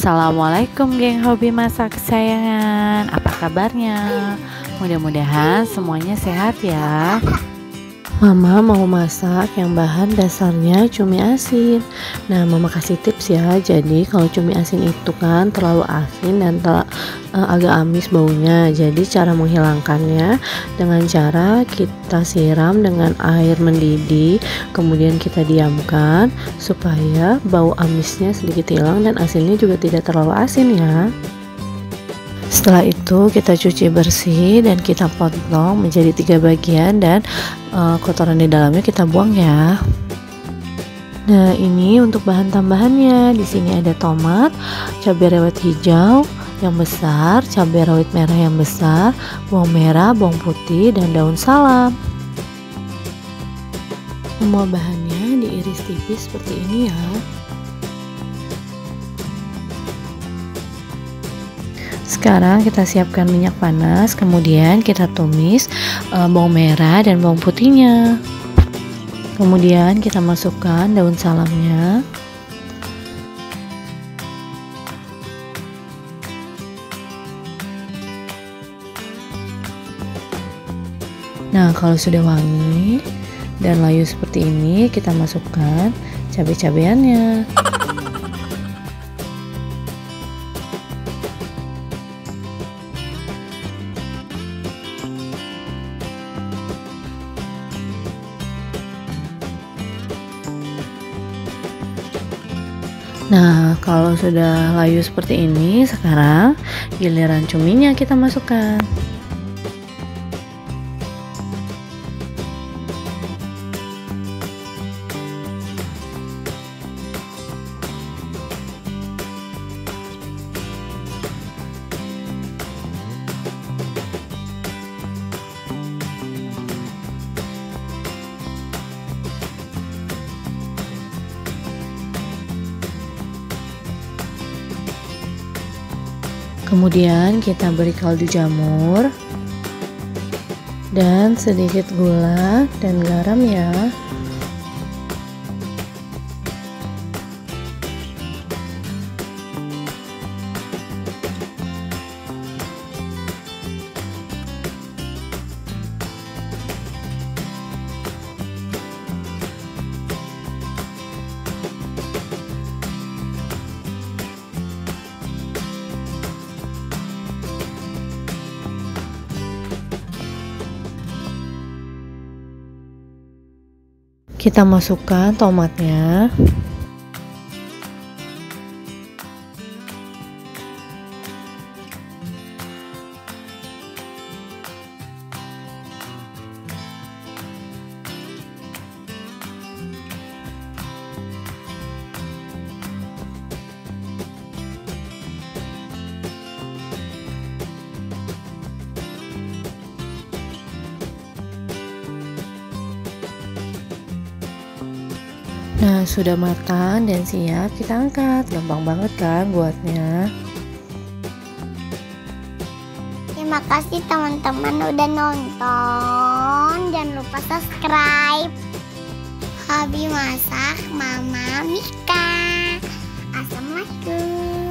Assalamualaikum geng hobi masak kesayangan. Apa kabarnya? Mudah-mudahan semuanya sehat ya. Mama mau masak yang bahan dasarnya cumi asin. Nah, Mama kasih tips ya. Jadi kalau cumi asin itu kan terlalu asin dan agak amis baunya. Jadi cara menghilangkannya dengan cara kita siram dengan air mendidih, kemudian kita diamkan supaya bau amisnya sedikit hilang dan asinnya juga tidak terlalu asin ya. Setelah itu kita cuci bersih dan kita potong menjadi 3 bagian dan kotoran di dalamnya kita buang ya. Nah, ini untuk bahan tambahannya. Di sini ada tomat, cabai rawit hijau yang besar, cabai rawit merah yang besar, bawang merah, bawang putih dan daun salam. Semua bahannya diiris tipis seperti ini ya. Sekarang kita siapkan minyak panas, kemudian kita tumis bawang merah dan bawang putihnya. Kemudian kita masukkan daun salamnya. Nah, kalau sudah wangi dan layu seperti ini, kita masukkan cabai-cabeannya. Nah, kalau sudah layu seperti ini, sekarang giliran cuminya kita masukkan. Kemudian kita beri kaldu jamur dan sedikit gula dan garam ya. Kita masukkan tomatnya. Nah, sudah matang dan siap kita angkat. Gampang banget kan buatnya. Terima kasih teman-teman udah nonton. Jangan lupa subscribe. Hobi masak Mama Mika. Assalamualaikum.